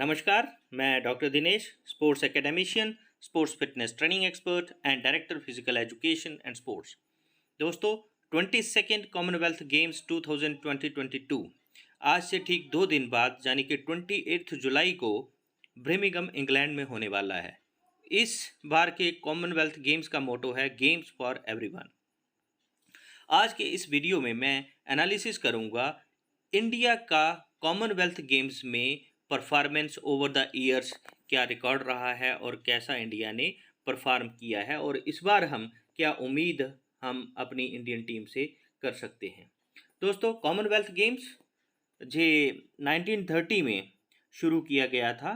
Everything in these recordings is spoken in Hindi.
नमस्कार, मैं doctor Dinesh, sports academician, sports fitness training expert and director physical education and sports. दोस्तों, 22nd कॉमनवेल्थ गेम्स 2022 आज से ठीक 2 दिन बाद यानी कि 28 जुलाई को ब्रिमिंघम इंग्लैंड में होने वाला है। इस बार के कॉमनवेल्थ गेम्स का मोटो है गेम्स फॉर एवरीवन। आज के इस वीडियो में मैं एनालिसिस करूंगा इंडिया का कॉमनवेल्थ गेम्स में परफॉर्मेंस ओवर द ईयर्स क्या रिकॉर्ड रहा है और कैसा इंडिया ने परफॉर्म किया है और इस बार हम क्या उम्मीद हम अपनी इंडियन टीम से कर सकते हैं। दोस्तों, कॉमनवेल्थ गेम्स जे 1930 में शुरू किया गया था।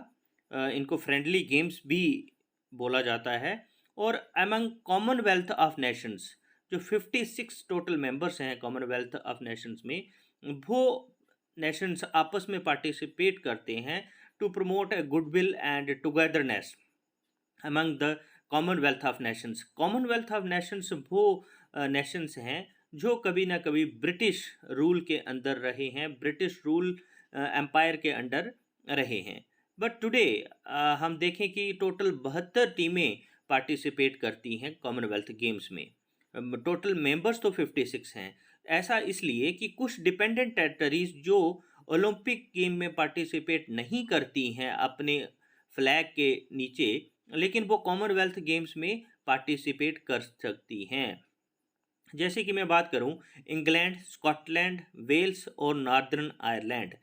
इनको फ्रेंडली गेम्स भी बोला जाता है और अमंग कॉमनवेल्थ ऑफ नेशंस जो 56 टोटल मेंबर्स हैं कॉमनवेल्थ ऑफ नेशंस में, वो नेशंस आपस में पार्टिसिपेट करते हैं to promote a goodwill and togetherness among the Commonwealth of Nations. Commonwealth of Nations वो नेशंस हैं जो कभी ना कभी ब्रिटिश रूल के अंदर रहे हैं, ब्रिटिश रूल एम्पायर के अंडर रहे हैं। बट टुडे हम देखें कि टोटल 72 टीमें पार्टिसिपेट करती हैं कॉमनवेल्थ गेम्स में। टोटल मेंबर्स तो 56 हैं। ऐसा इसलिए कि कुछ डिपेंडेंट टेरिटरीज जो ओलंपिक गेम में पार्टिसिपेट नहीं करती हैं अपने फ्लैग के नीचे, लेकिन वो कॉमनवेल्थ गेम्स में पार्टिसिपेट कर सकती हैं। जैसे कि मैं बात करूं, इंग्लैंड, स्कॉटलैंड, वेल्स और नॉर्दर्न आयरलैंड,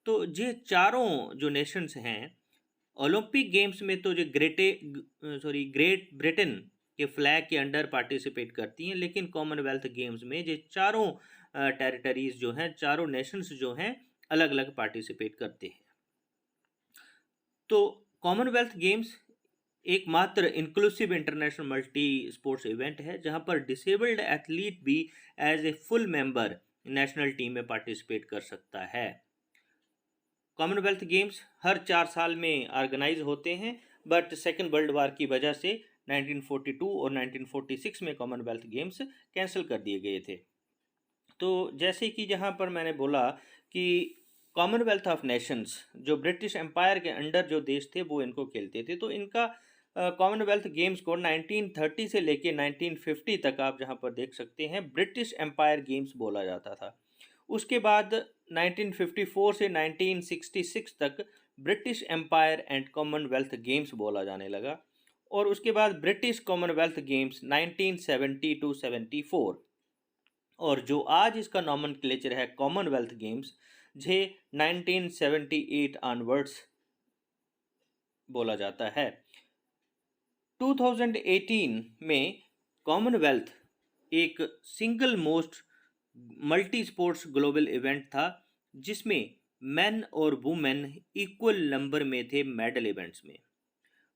तो ये चारों जो नेशंस हैं ओलंपिक गेम्स में तो जो ग्रेट ब्रिटेन के फ्लैग के अंडर पार्टिसिपेट करती हैं, लेकिन कॉमनवेल्थ गेम्स में ये चारों टेरिटरीज जो हैं, चारों नेशंस जो हैं, अलग अलग पार्टिसिपेट करते हैं। तो कॉमनवेल्थ गेम्स एकमात्र inclusive international multi sports event है जहां पर डिसेबल्ड एथलीट भी as a full member national team में पार्टिसिपेट कर सकता है। कॉमनवेल्थ गेम्स हर 4 साल में ऑर्गेनाइज होते हैं, बट सेकेंड वर्ल्ड वार की वजह से 1942 और 1946 में कॉमनवेल्थ गेम्स कैंसिल कर दिए गए थे। तो जैसे कि जहाँ पर मैंने बोला कि कॉमनवेल्थ ऑफ नेशंस जो ब्रिटिश एम्पायर के अंडर जो देश थे वो इनको खेलते थे, तो इनका कॉमनवेल्थ गेम्स को 1930 से लेके 1950 तक आप जहाँ पर देख सकते हैं ब्रिटिश एम्पायर गेम्स बोला जाता था। उसके बाद 1954 से 1966 तक British Empire and Commonwealth Games बोला जाने लगा और उसके बाद ब्रिटिश कॉमनवेल्थ गेम्स 1970 टू 74 और जो आज इसका नॉमेनक्लेचर है कॉमनवेल्थ गेम्स जे 1978 ऑनवर्ड्स बोला जाता है। 2018 में कॉमनवेल्थ एक single most multi sports global event था जिसमें मेन और वुमेन इक्वल नंबर में थे मेडल इवेंट्स में।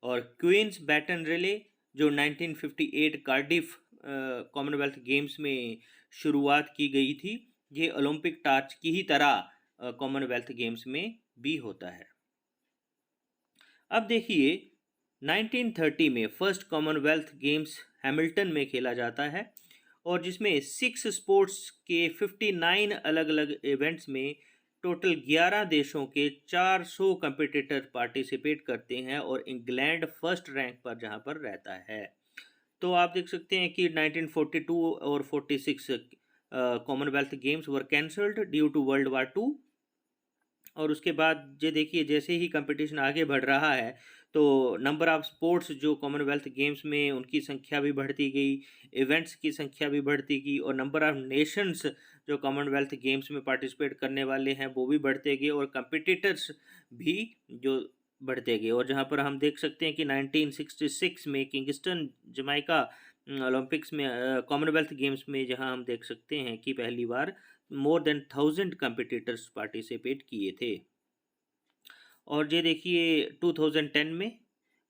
और क्वींस बैटन रिले जो 1958 कार्डिफ कॉमनवेल्थ गेम्स में शुरुआत की गई थी, ये ओलंपिक टार्च की ही तरह कॉमनवेल्थ गेम्स में भी होता है। अब देखिए, 1930 में फर्स्ट कॉमनवेल्थ गेम्स हैमिल्टन में खेला जाता है और जिसमें 6 स्पोर्ट्स के 59 अलग अलग इवेंट्स में टोटल 11 देशों के 400 कंपिटिटर पार्टिसिपेट करते हैं और इंग्लैंड फर्स्ट रैंक पर जहां पर रहता है। तो आप देख सकते हैं कि 1942 और 46 Commonwealth Games were cancelled due to World War 2। और उसके बाद ये देखिए, जैसे ही कंपटीशन आगे बढ़ रहा है तो नंबर ऑफ स्पोर्ट्स जो कॉमनवेल्थ गेम्स में उनकी संख्या भी बढ़ती गई, इवेंट्स की संख्या भी बढ़ती गई और नंबर ऑफ नेशंस जो कॉमनवेल्थ गेम्स में पार्टिसिपेट करने वाले हैं वो भी बढ़ते गए और कंपिटिटर्स भी जो बढ़ते गए। और जहाँ पर हम देख सकते हैं कि 1966 में किंगस्टन जमैका ओलंपिक्स में कॉमनवेल्थ गेम्स में जहाँ हम देख सकते हैं कि पहली बार मोर देन 1000 कंपिटिटर्स पार्टिसिपेट किए थे। और ये देखिए 2010 में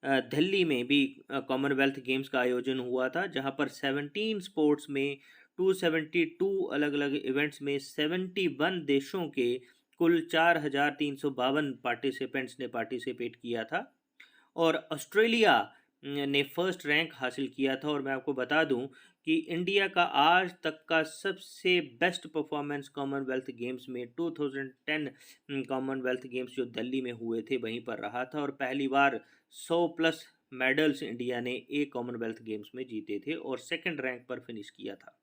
दिल्ली में भी कॉमनवेल्थ गेम्स का आयोजन हुआ था जहां पर 17 स्पोर्ट्स में 272 अलग अलग इवेंट्स में 71 देशों के कुल 4352 पार्टिसिपेंट्स ने पार्टिसिपेट किया था और ऑस्ट्रेलिया ने फर्स्ट रैंक हासिल किया था। और मैं आपको बता दूं कि इंडिया का आज तक का सबसे बेस्ट परफॉर्मेंस कॉमनवेल्थ गेम्स में 2010 कॉमनवेल्थ गेम्स जो दिल्ली में हुए थे वहीं पर रहा था, और पहली बार 100 प्लस मेडल्स इंडिया ने एक कॉमनवेल्थ गेम्स में जीते थे और सेकंड रैंक पर फिनिश किया था।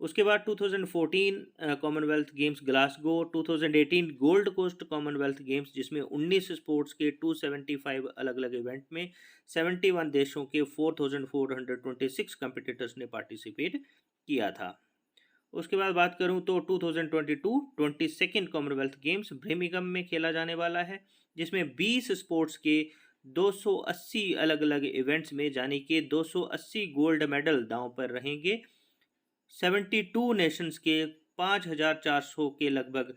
उसके बाद 2014 Commonwealth Games Glasgow, 2018 Gold Coast Commonwealth Games जिसमें 19 स्पोर्ट्स के 275 अलग अलग इवेंट में 71 देशों के 4426 कंपिटिटर्स ने पार्टिसिपेट किया था। उसके बाद बात करूं तो 2022 22nd कॉमनवेल्थ गेम्स ब्रमिंघम में खेला जाने वाला है, जिसमें 20 स्पोर्ट्स के 280 अलग अलग इवेंट्स में यानी कि 280 गोल्ड मेडल दांव पर रहेंगे। 72 नेशंस के 5400 के लगभग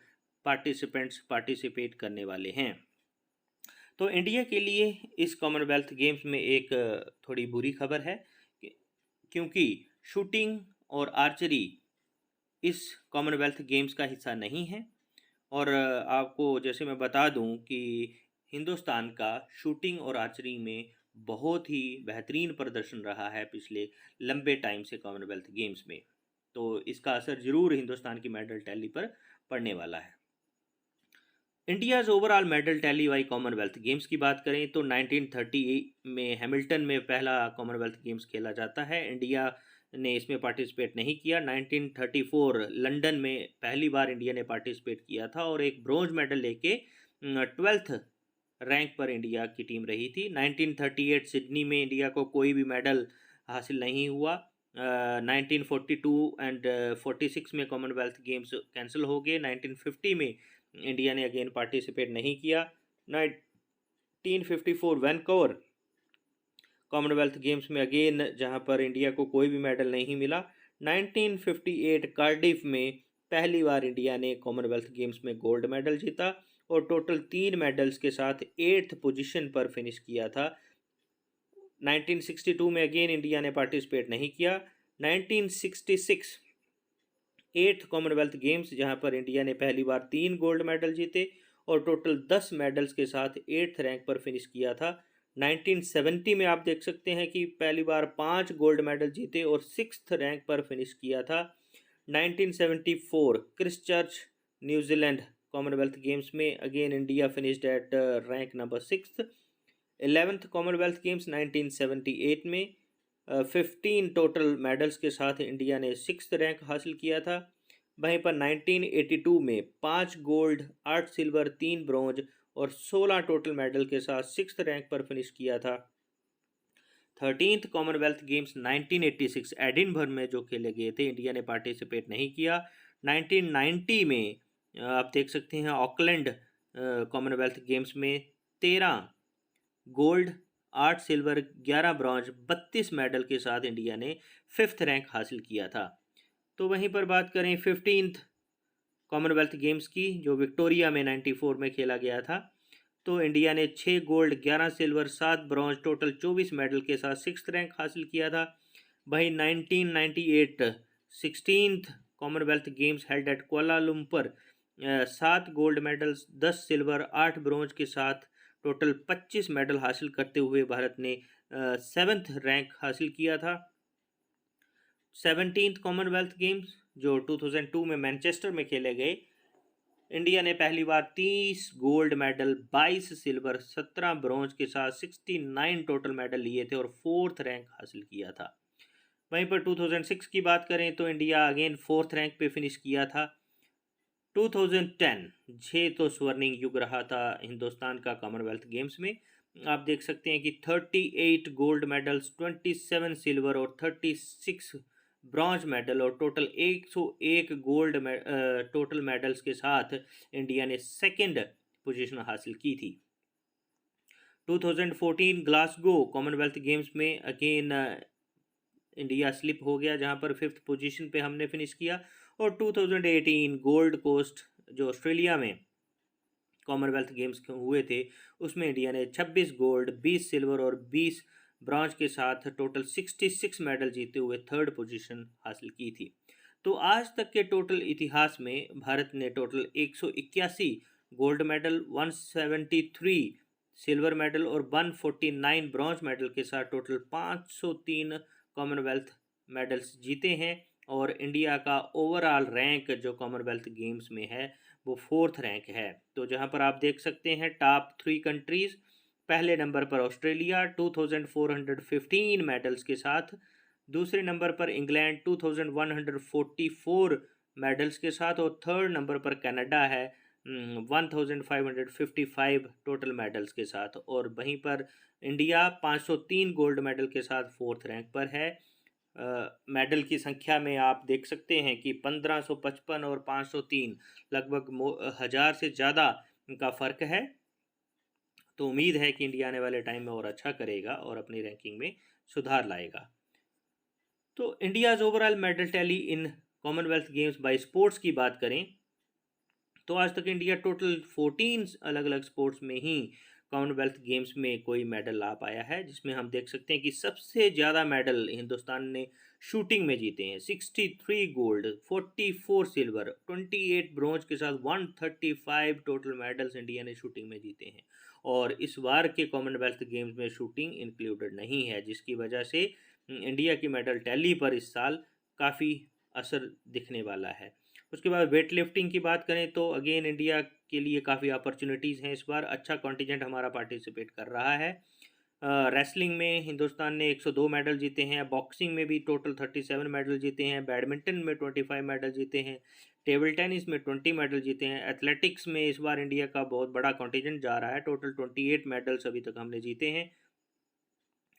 पार्टिसिपेंट्स पार्टिसिपेट करने वाले हैं। तो इंडिया के लिए इस कॉमनवेल्थ गेम्स में एक थोड़ी बुरी खबर है क्योंकि शूटिंग और आर्चरी इस कॉमनवेल्थ गेम्स का हिस्सा नहीं है। और आपको जैसे मैं बता दूं कि हिंदुस्तान का शूटिंग और आर्चरी में बहुत ही बेहतरीन प्रदर्शन रहा है पिछले लंबे टाइम से कॉमनवेल्थ गेम्स में, तो इसका असर ज़रूर हिंदुस्तान की मेडल टैली पर पड़ने वाला है। India's overall medal tally why Commonwealth Games की बात करें तो 1930 में हैमिल्टन में पहला कॉमनवेल्थ गेम्स खेला जाता है। इंडिया ने इसमें पार्टिसिपेट नहीं किया। 1934 लंदन में पहली बार इंडिया ने पार्टिसिपेट किया था और एक ब्रोंज मेडल लेके 12th रैंक पर इंडिया की टीम रही थी। 1938 सिडनी में इंडिया को कोई भी मेडल हासिल नहीं हुआ। 1942 एंड 46 में कॉमनवेल्थ गेम्स कैंसिल हो गए। 1950 में इंडिया ने अगेन पार्टिसिपेट नहीं किया। 1954 वैनकूवर कॉमनवेल्थ गेम्स में अगेन जहां पर इंडिया को कोई भी मेडल नहीं मिला। 1958 कार्डिफ में पहली बार इंडिया ने कॉमनवेल्थ गेम्स में गोल्ड मेडल जीता और टोटल 3 मेडल्स के साथ 8th पोजीशन पर फिनिश किया था। 1962 में अगेन इंडिया ने पार्टिसिपेट नहीं किया। 1966 8th कॉमनवेल्थ गेम्स जहां पर इंडिया ने पहली बार 3 गोल्ड मेडल जीते और टोटल 10 मेडल्स के साथ 8th रैंक पर फिनिश किया था। 1970 में आप देख सकते हैं कि पहली बार 5 गोल्ड मेडल जीते और 6th रैंक पर फिनिश किया था। 1974 क्रिस्टचर्च न्यूजीलैंड कॉमनवेल्थ गेम्स में again India finished at rank number 6th। 11th Commonwealth Games 1978 में 15 टोटल मेडल्स के साथ इंडिया ने 6th रैंक हासिल किया था। वहीं पर 1982 में 5 गोल्ड, 8 सिल्वर, 3 ब्रॉन्ज और 16 टोटल मेडल के साथ 6th रैंक पर फिनिश किया था। 13th कॉमनवेल्थ गेम्स 1986 एडिनबर्ग में जो खेले गए थे, इंडिया ने पार्टिसिपेट नहीं किया। 1990 में आप देख सकते हैं ऑकलैंड कॉमनवेल्थ गेम्स में 13 गोल्ड, 8 सिल्वर, 11 ब्रॉन्ज, 32 मेडल के साथ इंडिया ने 5th रैंक हासिल किया था। तो वहीं पर बात करें 15th कॉमनवेल्थ गेम्स की जो विक्टोरिया में 94 में खेला गया था, तो इंडिया ने 6 gold, 11 silver, 7 bronze, total 24 medal के साथ 6th रैंक हासिल किया था। वहीं 1998 16th Commonwealth games held at Kuala Lumpur 7 gold medals, 10 silver, 8 bronze के साथ टोटल 25 मेडल हासिल करते हुए भारत ने 7th रैंक हासिल किया था। 17th कॉमनवेल्थ गेम्स जो 2002 में मैनचेस्टर में खेले गए, इंडिया ने पहली बार 30 गोल्ड मेडल, 22 सिल्वर, 17 ब्रॉन्ज के साथ 69 टोटल मेडल लिए थे और 4th रैंक हासिल किया था। वहीं पर 2006 की बात करें तो इंडिया अगेन 4th रैंक पे फिनिश किया था। 2010 तो स्वर्णिम युग रहा था हिंदुस्तान का कॉमनवेल्थ गेम्स में। आप देख सकते हैं कि 38 गोल्ड मेडल्स, 27 सिल्वर और 36 ब्रॉन्ज मेडल और टोटल 101 गोल्ड टोटल मेडल्स के साथ इंडिया ने 2nd पोजीशन हासिल की थी। 2014 ग्लासगो कॉमनवेल्थ गेम्स में अगेन इंडिया स्लिप हो गया जहां पर 5th पोजीशन पे हमने फिनिश किया। और 2018 गोल्ड कोस्ट जो ऑस्ट्रेलिया में कॉमनवेल्थ गेम्स हुए थे, उसमें इंडिया ने 26 गोल्ड, 20 सिल्वर और 20 ब्रॉन्ज के साथ टोटल 66 मेडल जीते हुए 3rd पोजीशन हासिल की थी। तो आज तक के टोटल इतिहास में भारत ने total 181 gold medal, 173 silver medal और 149 ब्रॉन्ज मेडल के साथ टोटल 503 कॉमनवेल्थ मेडल्स जीते हैं और इंडिया का ओवरऑल रैंक जो कॉमनवेल्थ गेम्स में है वो 4th रैंक है। तो जहां पर आप देख सकते हैं टॉप 3 कंट्रीज़, पहले नंबर पर ऑस्ट्रेलिया 2415 मेडल्स के साथ, दूसरे नंबर पर इंग्लैंड 2144 मेडल्स के साथ और थर्ड नंबर पर कनाडा है 1555 टोटल मेडल्स के साथ। और वहीं पर इंडिया 503 गोल्ड मेडल के साथ 4th रैंक पर है। मेडल की संख्या में आप देख सकते हैं कि 1555 और 503 लगभग 1000 से ज़्यादा का फ़र्क है। तो उम्मीद है कि इंडिया आने वाले टाइम में और अच्छा करेगा और अपनी रैंकिंग में सुधार लाएगा। तो India's overall medal tally in Commonwealth Games by sports की बात करें तो आज तक इंडिया टोटल 14 अलग अलग स्पोर्ट्स में ही कॉमनवेल्थ गेम्स में कोई मेडल ला पाया है, जिसमें हम देख सकते हैं कि सबसे ज़्यादा मेडल हिंदुस्तान ने शूटिंग में जीते हैं। 63 गोल्ड, 44 सिल्वर, 28 ब्रॉन्ज के साथ 135 टोटल मेडल्स इंडिया ने शूटिंग में जीते हैं। और इस बार के कॉमनवेल्थ गेम्स में शूटिंग इंक्लूडेड नहीं है, जिसकी वजह से इंडिया की मेडल टैली पर इस साल काफ़ी असर दिखने वाला है। उसके बाद वेट लिफ्टिंग की बात करें तो अगेन इंडिया के लिए काफ़ी अपॉर्चुनिटीज़ हैं इस बार, अच्छा कॉन्टिजेंट हमारा पार्टिसिपेट कर रहा है। रेसलिंग में हिंदुस्तान ने 102 मेडल जीते हैं, बॉक्सिंग में भी टोटल 37 मेडल जीते हैं, बैडमिंटन में 25 मेडल जीते हैं, टेबल टेनिस में 20 मेडल जीते हैं, एथलेटिक्स में इस बार इंडिया का बहुत बड़ा कॉन्टिजेंट जा रहा है, टोटल 28 मेडल्स अभी तक हमने जीते हैं।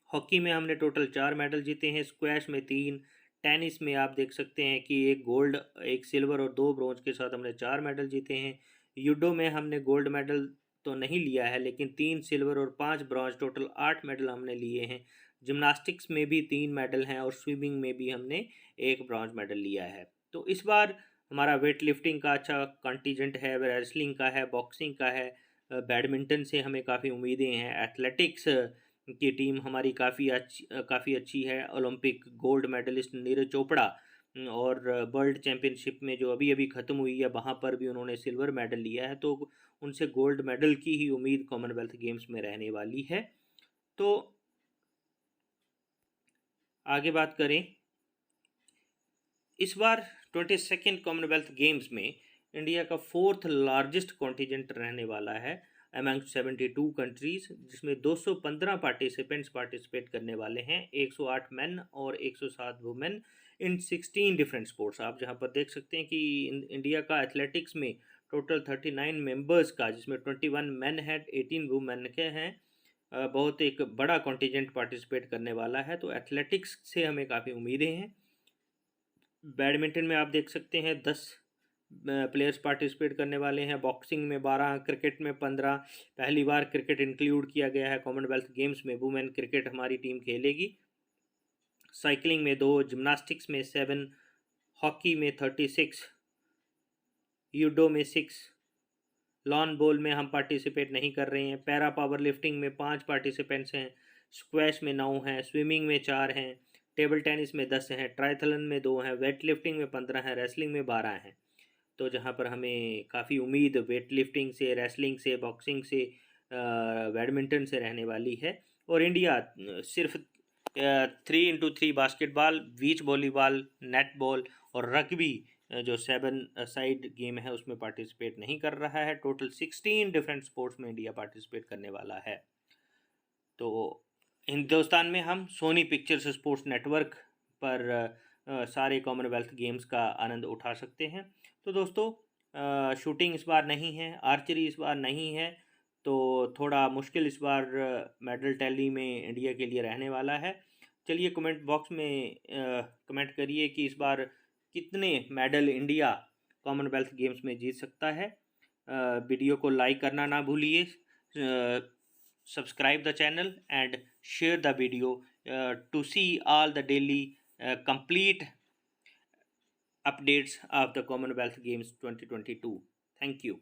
हॉकी में हमने टोटल 4 मेडल जीते हैं, स्क्वैश में 3, टेनिस में आप देख सकते हैं कि 1 गोल्ड, 1 सिल्वर और 2 ब्रॉन्ज के साथ हमने 4 मेडल जीते हैं। यूडो में हमने गोल्ड मेडल तो नहीं लिया है, लेकिन 3 सिल्वर और 5 ब्रॉन्ज, टोटल 8 मेडल हमने लिए हैं। जिम्नास्टिक्स में भी 3 मेडल हैं और स्विमिंग में भी हमने 1 ब्रॉन्ज मेडल लिया है। तो इस बार हमारा वेट लिफ्टिंग का अच्छा कंटीजेंट है, रेसलिंग का है, बॉक्सिंग का है, बैडमिंटन से हमें काफ़ी उम्मीदें हैं, एथलेटिक्स की टीम हमारी काफ़ी अच्छी है। Olympic gold medalist Neeraj Chopra और वर्ल्ड चैम्पियनशिप में जो अभी अभी ख़त्म हुई है वहाँ पर भी उन्होंने सिल्वर मेडल लिया है, तो उनसे गोल्ड मेडल की ही उम्मीद कॉमनवेल्थ गेम्स में रहने वाली है। तो आगे बात करें, इस बार 22nd कॉमनवेल्थ गेम्स में इंडिया का 4th लार्जेस्ट कॉन्टिजेंट रहने वाला है अमंग 72 कंट्रीज़, जिसमें 215 पार्टिसिपेंट्स पार्टिसिपेट करने वाले हैं, 108 मेन और 107 वुमेन इन 16 डिफरेंट स्पोर्ट्स। आप जहां पर देख सकते हैं कि इंडिया का एथलेटिक्स में टोटल 39 मेंबर्स का, जिसमें 21 मेन है, 18 वुमेन के हैं, बहुत एक बड़ा कॉन्टिजेंट पार्टिसिपेट करने वाला है। तो एथलेटिक्स से हमें काफ़ी उम्मीदें हैं। बैडमिंटन में आप देख सकते हैं 10 प्लेयर्स पार्टिसिपेट करने वाले हैं, बॉक्सिंग में 12, क्रिकेट में 15, पहली बार क्रिकेट इंक्लूड किया गया है कॉमनवेल्थ गेम्स में, वुमेन क्रिकेट हमारी टीम खेलेगी। साइकिलिंग में 2, जिम्नास्टिक्स में 7, हॉकी में 36, यूडो में 6, लॉन बॉल में हम पार्टिसिपेट नहीं कर रहे हैं, पैरा पावर लिफ्टिंग में 5 पार्टिसिपेंट्स हैं, स्क्वैश में 9 हैं, स्विमिंग में 4 हैं, टेबल टेनिस में 10 हैं, ट्रायथलन में 2 हैं, वेट लिफ्टिंग में 15 हैं, रेसलिंग में 12 हैं। तो जहाँ पर हमें काफ़ी उम्मीद वेट लिफ्टिंग से, रेसलिंग से, बॉक्सिंग से, बैडमिंटन से रहने वाली है। और इंडिया सिर्फ 3x3 basketball, beach volleyball, netball और रग्बी जो 7 साइड गेम है उसमें पार्टिसिपेट नहीं कर रहा है। टोटल 16 डिफरेंट स्पोर्ट्स में इंडिया पार्टिसिपेट करने वाला है। तो हिंदुस्तान में हम सोनी पिक्चर्स स्पोर्ट्स नेटवर्क पर सारे कॉमनवेल्थ गेम्स का आनंद उठा सकते हैं। तो दोस्तों शूटिंग इस बार नहीं है, आर्चरी इस बार नहीं है, तो थोड़ा मुश्किल इस बार मेडल टैली में इंडिया के लिए रहने वाला है। चलिए कमेंट बॉक्स में कमेंट करिए कि इस बार कितने मेडल इंडिया कॉमनवेल्थ गेम्स में जीत सकता है। वीडियो को लाइक करना ना भूलिए, subscribe the channel and share the video to see all the daily complete updates of the Commonwealth Games 2022. Thank you.